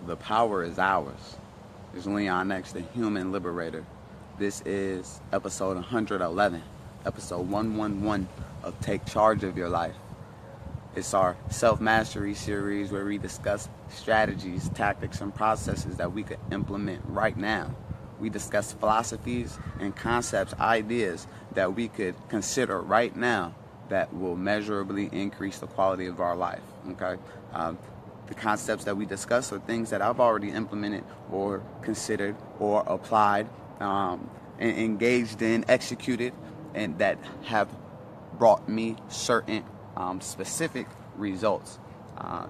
The power is ours. It's Leon X, the human liberator. This is episode 111, episode 111 of Take Charge of Your Life. It's our self-mastery series where we discuss strategies, tactics, and processes that we could implement right now. We discuss philosophies and concepts, ideas that we could consider right now that will measurably increase the quality of our life, okay? The concepts that we discuss are things that I've already implemented or considered or applied, and engaged in, executed, and that have brought me certain specific results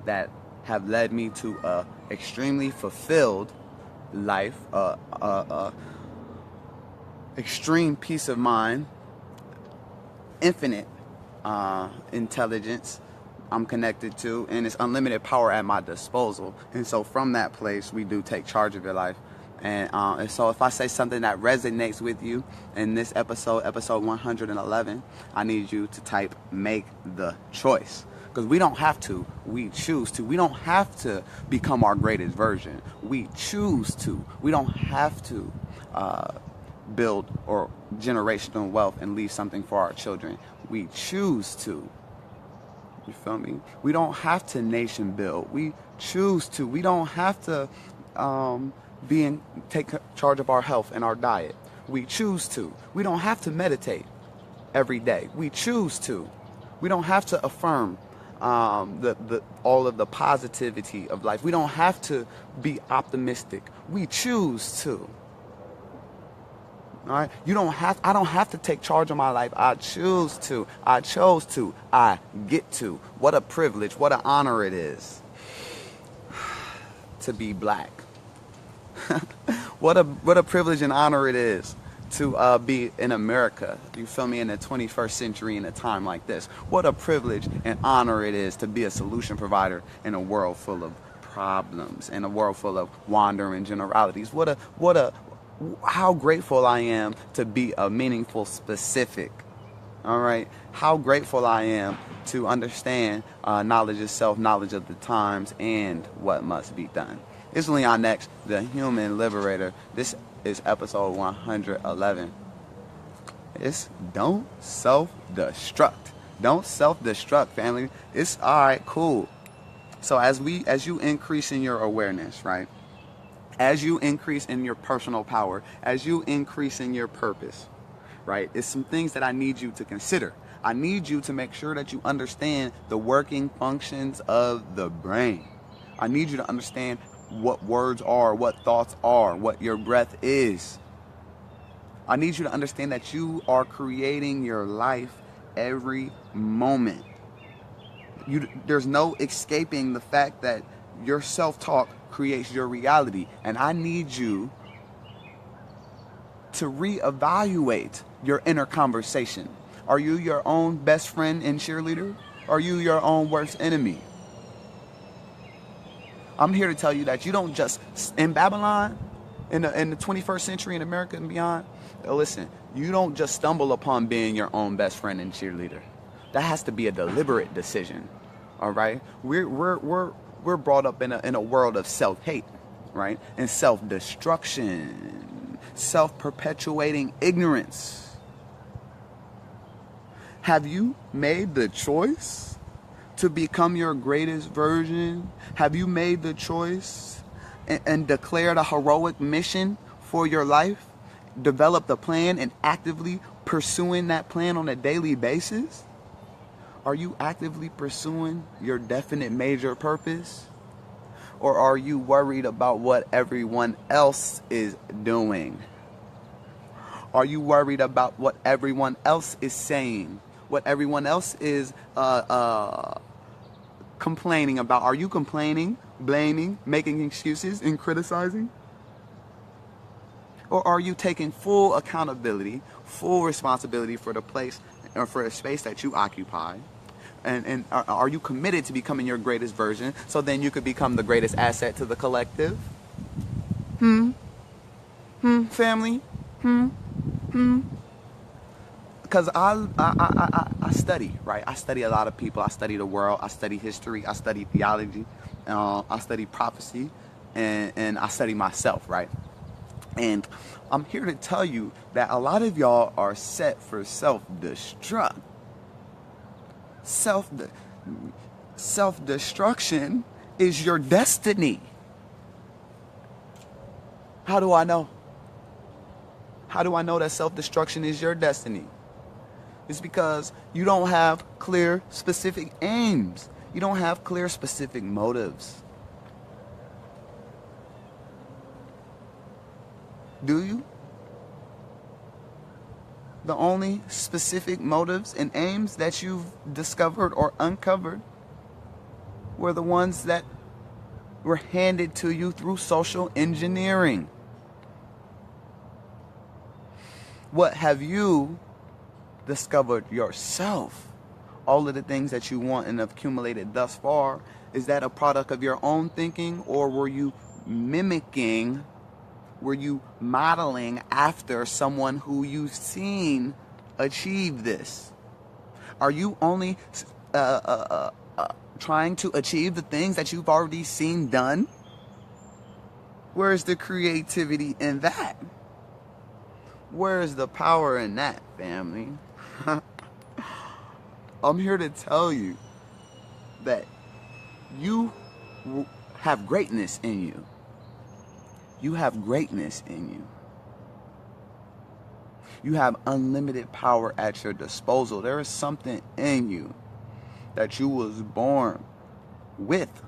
that have led me to a extremely fulfilled life, extreme peace of mind, infinite intelligence I'm connected to, and it's unlimited power at my disposal. And so from that place, we do take charge of your life. And so if I say something that resonates with you in this episode 111, I need you to type "make the choice." Because we don't have to, we choose to. We don't have to become our greatest version. We choose to. We don't have to build or generational wealth and leave something for our children. We choose to. You feel me? We don't have to nation build. We choose to. We don't have to take charge of our health and our diet. We choose to. We don't have to meditate every day. We choose to. We don't have to affirm all of the positivity of life. We don't have to be optimistic. We choose to. All right? I don't have to take charge of my life. I choose to. I chose to. I get to. What a privilege, what an honor it is to be black. What a privilege and honor it is to be in America. You feel me? In the 21st century, in a time like this. What a privilege and honor it is to be a solution provider in a world full of problems, in a world full of wandering generalities. How grateful I am to be a meaningful specific. All right. How grateful I am to understand knowledge of self, knowledge of the times, and what must be done. It's Leon X, the human liberator. This is episode 111. It's don't self-destruct. Don't self-destruct, family. It's all right, cool. So as you increase in your awareness, right? As you increase in your personal power, as you increase in your purpose, right? It's some things that I need you to consider. I need you to make sure that you understand the working functions of the brain. I need you to understand what words are, what thoughts are, what your breath is. I need you to understand that you are creating your life every moment. There's no escaping the fact that your self-talk creates your reality. And I need you to reevaluate your inner conversation. Are you your own best friend and cheerleader? Are you your own worst enemy? I'm here to tell you that you don't just, in Babylon, in the 21st century in America and beyond, listen, you don't just stumble upon being your own best friend and cheerleader. That has to be a deliberate decision. All right? We're brought up in a world of self-hate, right? And self-destruction, self-perpetuating ignorance. Have you made the choice to become your greatest version? Have you made the choice and declared a heroic mission for your life? Developed a plan and actively pursuing that plan on a daily basis? Are you actively pursuing your definite major purpose? Or are you worried about what everyone else is doing? Are you worried about what everyone else is saying? What everyone else is complaining about? Are you complaining, blaming, making excuses, and criticizing? Or are you taking full accountability, full responsibility for the place or for the space that you occupy? And are you committed to becoming your greatest version so then you could become the greatest asset to the collective? Family? Because I study, right? I study a lot of people. I study the world. I study history. I study theology. I study prophecy. and I study myself, right? And I'm here to tell you that a lot of y'all are set for self-destruct. Self Self-destruction is your destiny. How do I know? How do I know that self-destruction is your destiny? It's because you don't have clear, specific aims. You don't have clear, specific motives. Do you? The only specific motives and aims that you've discovered or uncovered were the ones that were handed to you through social engineering. What have you discovered yourself? All of the things that you want and have accumulated thus far, is that a product of your own thinking, or were you mimicking, were you modeling after someone who you've seen achieve this? Are you only trying to achieve the things that you've already seen done? Where's the creativity in that? Where's the power in that, family? I'm here to tell you that you have greatness in you. You have greatness in you. You have unlimited power at your disposal. There is something in you that you was born with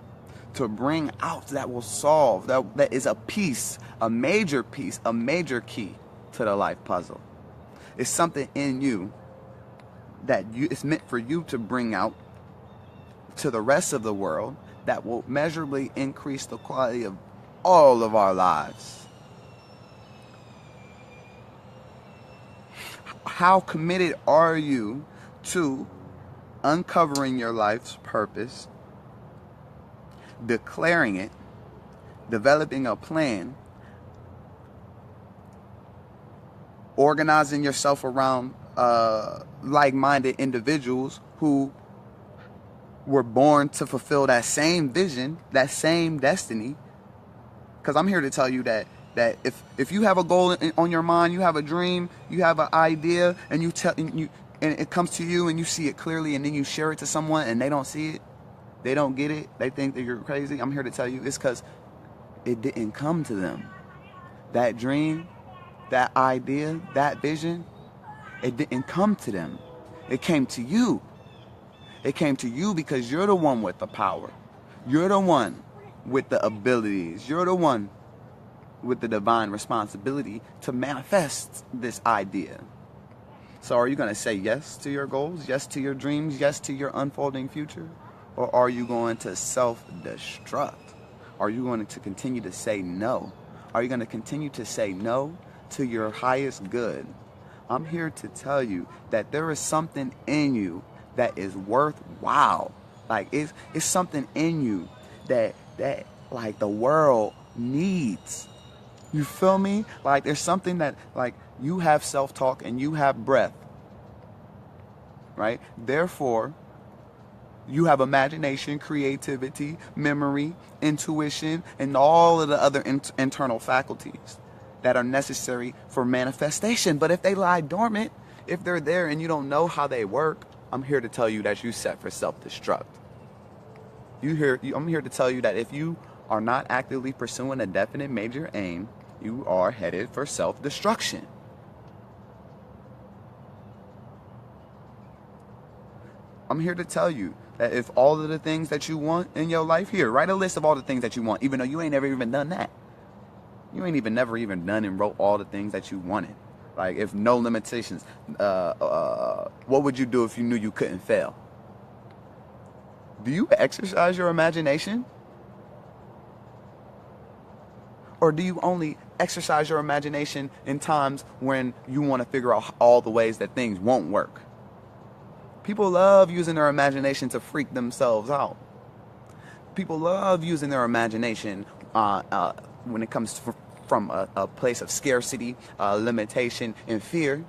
to bring out that will solve, that is a piece, a major key to the life puzzle. It's something in you that it's meant for you to bring out to the rest of the world that will measurably increase the quality of all of our lives. How committed are you to uncovering your life's purpose, declaring it, developing a plan, organizing yourself around like-minded individuals who were born to fulfill that same vision, that same destiny? Because I'm here to tell you that if you have a goal on your mind, you have a dream, you have an idea, and and it comes to you and you see it clearly, and then you share it to someone and they don't see it, they don't get it, they think that you're crazy. I'm here to tell you it's because it didn't come to them. That dream, that idea, that vision, it didn't come to them. It came to you. It came to you because you're the one with the power. You're the one with the abilities. You're the one with the divine responsibility to manifest this idea. So are you going to say yes to your goals, yes to your dreams, yes to your unfolding future? Or are you going to self-destruct? Are you going to continue to say no? Are you going to continue to say no to your highest good? I'm here to tell you that there is something in you that is worthwhile. Like it's something in you that like the world needs. You feel me? Like there's something that, like, you have self-talk and you have breath, right? Therefore, you have imagination, creativity, memory, intuition, and all of the other internal faculties that are necessary for manifestation. But if they lie dormant, if they're there and you don't know how they work, I'm here to tell you that you set for self-destruct. I'm here to tell you that if you are not actively pursuing a definite major aim, you are headed for self-destruction. I'm here to tell you that if all of the things that you want in your life, here, write a list of all the things that you want, even though you ain't never even done that. You ain't never even done and wrote all the things that you wanted. Like, if no limitations, what would you do if you knew you couldn't fail? Do you exercise your imagination? Or do you only exercise your imagination in times when you want to figure out all the ways that things won't work? People love using their imagination to freak themselves out. People love using their imagination when it comes from a place of scarcity, limitation, and fear.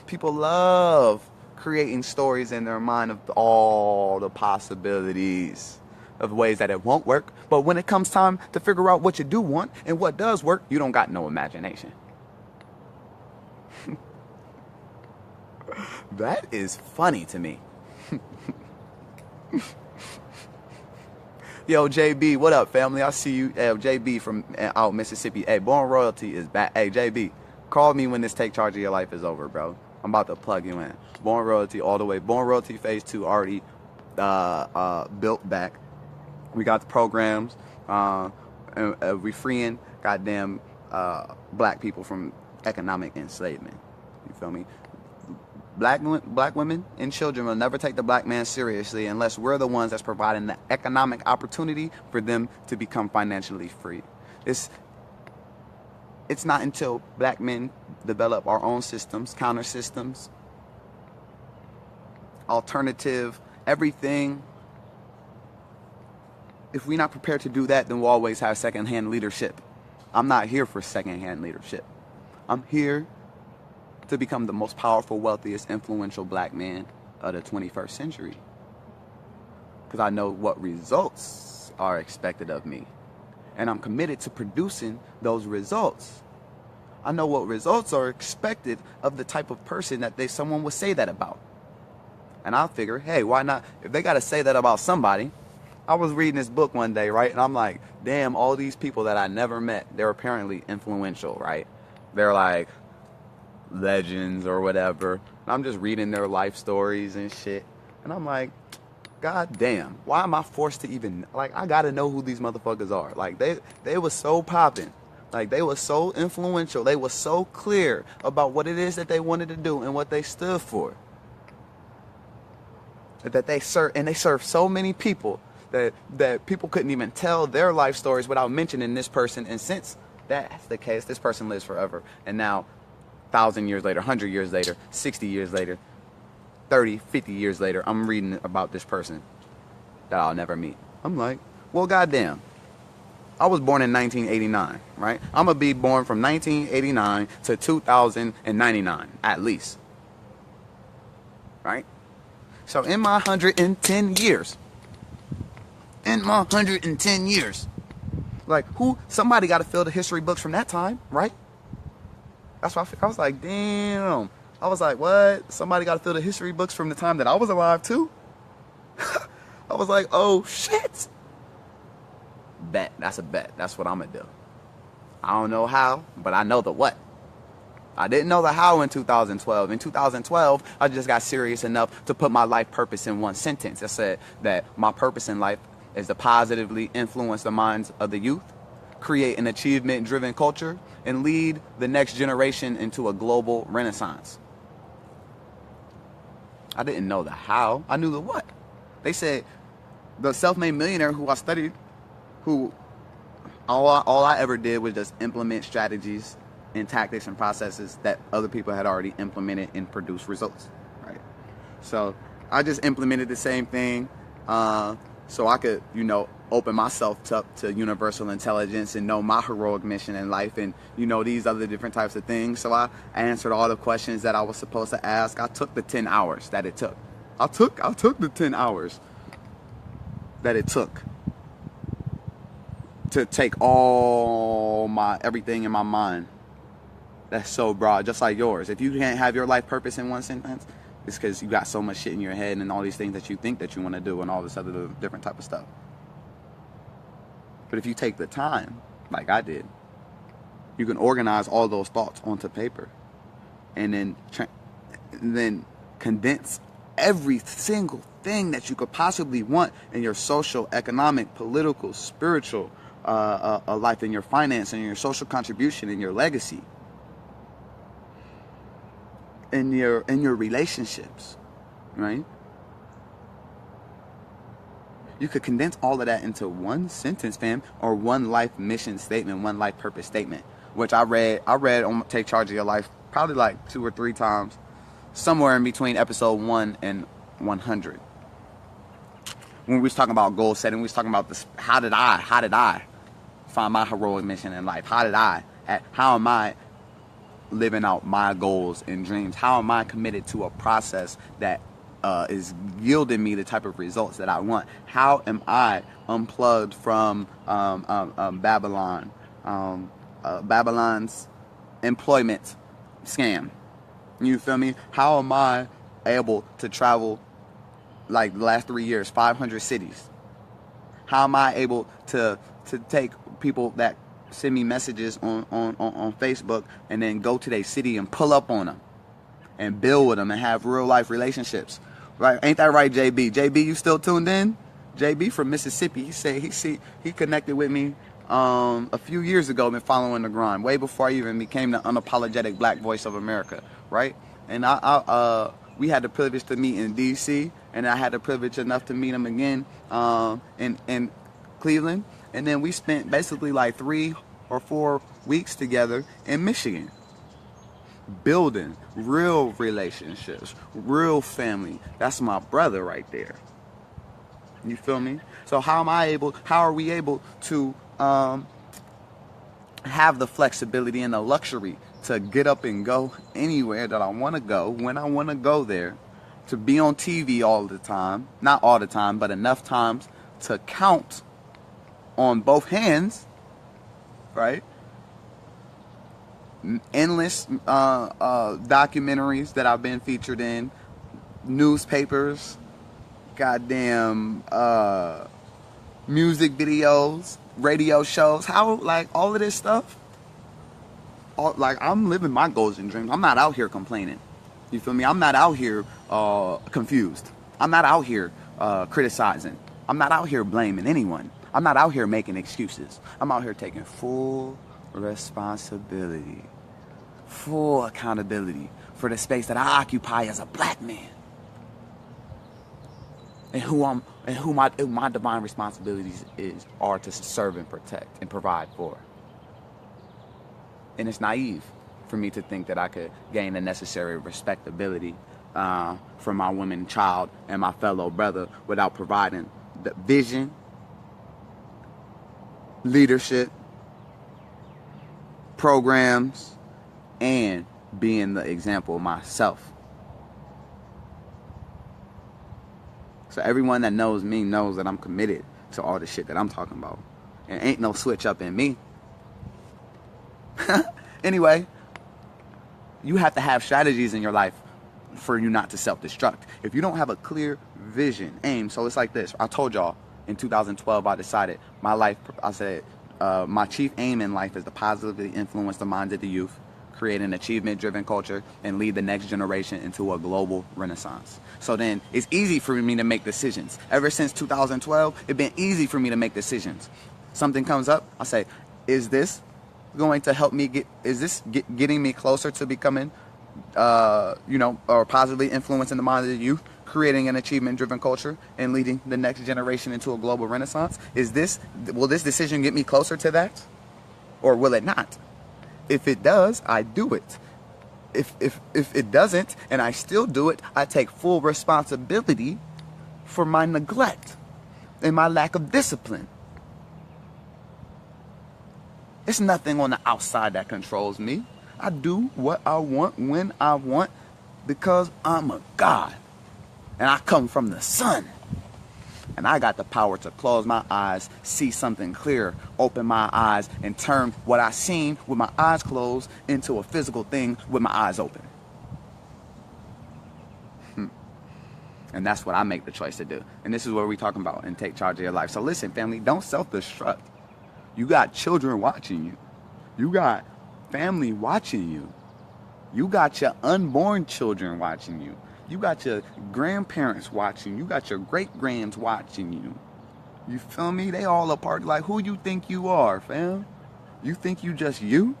People love creating stories in their mind of all the possibilities. of ways that it won't work. But when it comes time to figure out what you do want and what does work, you don't got no imagination. That is funny to me. Yo, JB, what up, family? I see you. JB from out Mississippi. Hey, Born Royalty is back. Hey, JB, call me when this Take Charge of Your Life is over, bro. I'm about to plug you in. Born Royalty all the way. Born Royalty Phase 2 already built back. We got the programs. And we freeing goddamn black people from economic enslavement. You feel me? Black women and children will never take the black man seriously unless we're the ones that's providing the economic opportunity for them to become financially free. It's not until black men develop our own systems, counter systems, alternative, everything. If we're not prepared to do that, then we'll always have secondhand leadership. I'm not here for secondhand leadership. I'm here to become the most powerful, wealthiest, influential black man of the 21st century. Because I know what results are expected of me. And I'm committed to producing those results. I know what results are expected of the type of person that someone would say that about. And I figure, hey, why not? If they got to say that about somebody. I was reading this book one day, right? And I'm like, damn, all these people that I never met, they're apparently influential, right? They're like legends or whatever. And I'm just reading their life stories and shit. And I'm like, God damn, why am I forced to even, like, I gotta know who these motherfuckers are. Like, they were so popping. Like, they were so influential. They were so clear about what it is that they wanted to do and what they stood for. That they served so many people that people couldn't even tell their life stories without mentioning this person. And since that's the case, this person lives forever. And now, 1,000 years later, 100 years later, 60 years later, 30, 50 years later, I'm reading about this person that I'll never meet. I'm like, well, goddamn. I was born in 1989, right? I'm going to be born from 1989 to 2099, at least. Right? So in my 110 years, like, somebody got to fill the history books from that time, right? That's what I was like, damn. I was like, what? Somebody got to fill the history books from the time that I was alive, too? I was like, oh, shit. Bet. That's a bet. That's what I'm going to do. I don't know how, but I know the what. I didn't know the how in 2012. In 2012, I just got serious enough to put my life purpose in one sentence. I said that my purpose in life is to positively influence the minds of the youth, create an achievement-driven culture, and lead the next generation into a global renaissance. I didn't know the how. I knew the what. They said the self-made millionaire who I studied, who all I ever did was just implement strategies and tactics and processes that other people had already implemented and produced results, right? So I just implemented the same thing so I could, open myself up to universal intelligence and know my heroic mission in life and, these other different types of things. So I answered all the questions that I was supposed to ask. I took the 10 hours that it took. I took the 10 hours that it took to take everything in my mind that's so broad, just like yours. If you can't have your life purpose in one sentence, it's because you got so much shit in your head and all these things that you think that you want to do and all this other different type of stuff. But if you take the time, like I did, you can organize all those thoughts onto paper and then condense every single thing that you could possibly want in your social, economic, political, spiritual life, in your finance, and your social contribution, and your legacy, in your relationships, right? You could condense all of that into one sentence, fam, or one life mission statement, one life purpose statement, which I read on Take Charge of Your Life probably like 2 or 3 times, somewhere in between episode 1 and 100. When we was talking about goal setting, we was talking about this. How did I find my heroic mission in life? How am I living out my goals and dreams? How am I committed to a process that is yielding me the type of results that I want? How am I unplugged from Babylon, Babylon's employment scam? You feel me? How am I able to travel, like the last 3 years, 500 cities? How am I able to take people that send me messages on Facebook and then go to their city and pull up on them and build with them and have real life relationships? Right? Ain't that right, JB? JB, you still tuned in? JB from Mississippi. He said he connected with me a few years ago. Been following the grind way before I even became the unapologetic black voice of America. Right? And we had the privilege to meet in DC, and I had the privilege enough to meet him again in Cleveland. And then we spent basically like 3 or 4 weeks together in Michigan, building real relationships, real family. That's my brother right there. You feel me? So how are we able to have the flexibility and the luxury to get up and go anywhere that I want to go, when I want to go there, to be on TV all the time, not all the time, but enough times to count on both hands, right? Endless documentaries that I've been featured in, newspapers, goddamn music videos, radio shows, how, like, all of this stuff, like, I'm living my goals and dreams. I'm not out here complaining. You feel me? I'm not out here confused. I'm not out here criticizing. I'm not out here blaming anyone. I'm not out here making excuses. I'm out here taking full responsibility, full accountability for the space that I occupy as a black man, and who my divine responsibilities are to serve and protect and provide for. And it's naive for me to think that I could gain the necessary respectability from my woman child and my fellow brother without providing the vision, leadership, programs, and being the example myself. So everyone that knows me knows that I'm committed to all the shit that I'm talking about. And ain't no switch up in me. Anyway, you have to have strategies in your life for you not to self-destruct. If you don't have a clear vision, aim. So it's like this. I told y'all in 2012, I decided my chief aim in life is to positively influence the minds of the youth, create an achievement-driven culture, and lead the next generation into a global renaissance. So then it's easy for me to make decisions. Ever since 2012, it's been easy for me to make decisions. Something comes up, I say, is this going to help me getting me closer to becoming, or positively influencing the minds of the youth, creating an achievement-driven culture, and leading the next generation into a global renaissance? Will this decision get me closer to that? Or will it not? If it does, I do it. If it doesn't, and I still do it, I take full responsibility for my neglect and my lack of discipline. It's nothing on the outside that controls me. I do what I want, when I want, because I'm a God. And I come from the sun. And I got the power to close my eyes, see something clear, open my eyes, and turn what I seen with my eyes closed into a physical thing with my eyes open. And that's what I make the choice to do. And this is what we're talking about and take charge of your life. So listen, family, don't self-destruct. You got children watching you. You got family watching you. You got your unborn children watching you. You got your grandparents watching. You got your great-grands watching you. You feel me? They all a part. Like, who you think you are, fam? You think you just you?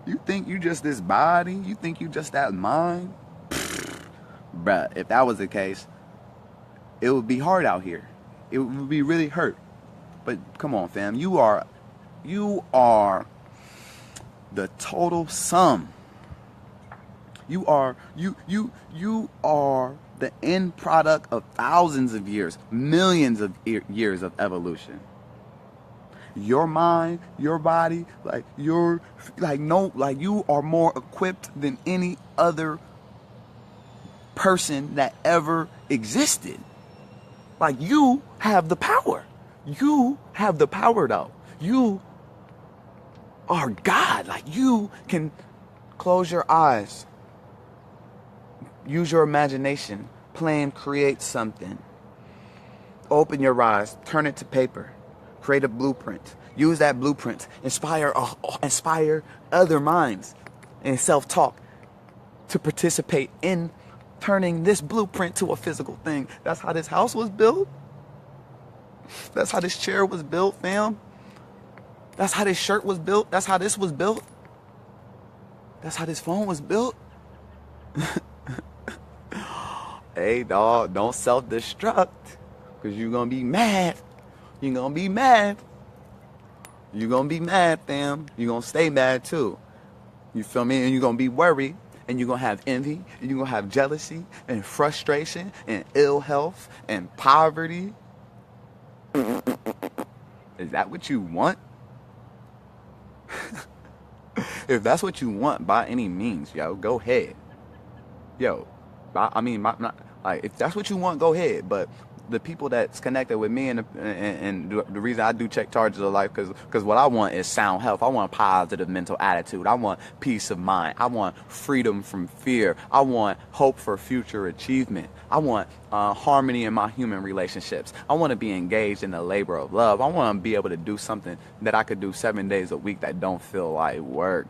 You think you just this body? You think you just that mind? Bruh, if that was the case, it would be hard out here. It would be really hurt. But come on, fam. You are the total sum. You are the end product of thousands of years, millions of years of evolution. Your mind, your body, you are more equipped than any other person that ever existed. Like, you have the power. You have the power, though. You are God. Like, you can close your eyes, use your imagination, plan, create something. Open your eyes, turn it to paper, create a blueprint. Use that blueprint, inspire other minds and self-talk to participate in turning this blueprint to a physical thing. That's how this house was built. That's how this chair was built, fam. That's how this shirt was built. That's how this was built. That's how this phone was built. Hey, dog, don't self-destruct, because you're going to be mad. You're going to be mad. You're going to be mad, fam. You're going to stay mad, too. You feel me? And you're going to be worried. And you're going to have envy. And you're going to have jealousy and frustration and ill health and poverty. Is that what you want? If that's what you want, by any means, yo, go ahead. Yo, if that's what you want, go ahead. But the people that's connected with me and the reason I do check charges of life, because what I want is sound health. I want positive mental attitude. I want peace of mind. I want freedom from fear. I want hope for future achievement. I want harmony in my human relationships. I want to be engaged in the labor of love. I want to be able to do something that I could do 7 days a week that don't feel like work.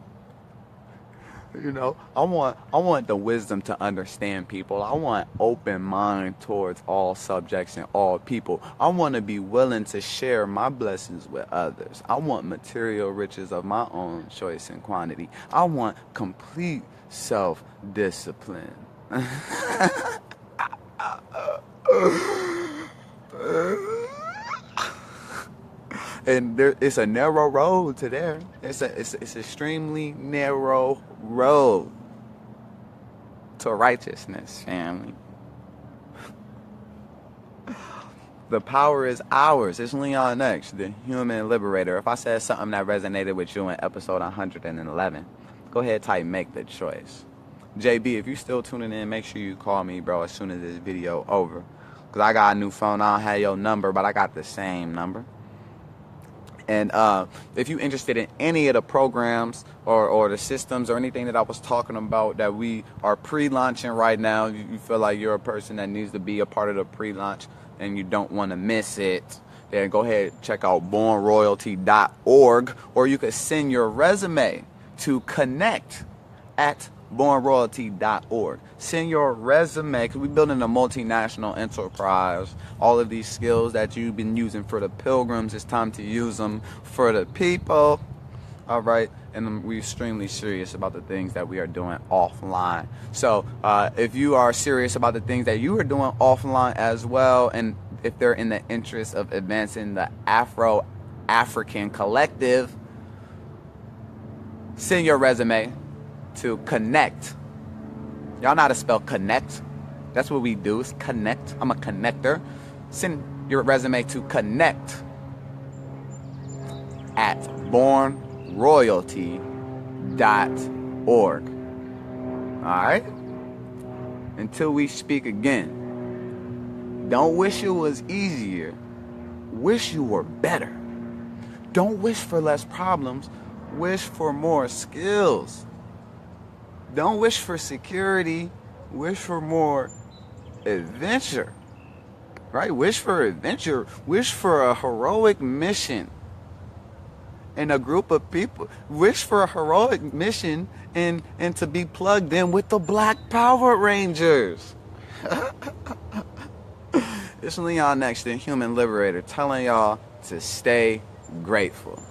You know, I want the wisdom to understand people. I want open mind towards all subjects and all people. I want to be willing to share my blessings with others. I want material riches of my own choice and quantity. I want complete self-discipline. And it's a narrow road to there. It's extremely narrow road to righteousness, family. The power is ours. It's Leon X, the human liberator. If I said something that resonated with you in episode 111, go ahead, type make the choice. JB, if you're still tuning in, make sure you call me, bro, as soon as this video over. Because I got a new phone. I don't have your number, but I got the same number. And if you're interested in any of the programs or the systems or anything that I was talking about that we are pre-launching right now, you feel like you're a person that needs to be a part of the pre-launch and you don't want to miss it, then go ahead and check out bornroyalty.org, or you could send your resume to connect@bornroyalty.org. Send your resume, because we're building a multinational enterprise. All of these skills that you've been using for the pilgrims, it's time to use them for the people. All right, and we're extremely serious about the things that we are doing offline. So if you are serious about the things that you are doing offline as well, and if they're in the interest of advancing the Afro-African collective, send your resume to connect. Y'all know how to spell connect? That's what we do, is connect. I'm a connector. Send your resume to connect@bornroyalty.org. Alright? Until we speak again, don't wish it was easier. Wish you were better. Don't wish for less problems. Wish for more skills. Don't wish for security. Wish for more adventure. Right? Wish for adventure. Wish for a heroic mission and a group of people. Wish for a heroic mission and to be plugged in with the Black Power Rangers. It's Leon X, the human liberator, telling y'all to stay grateful.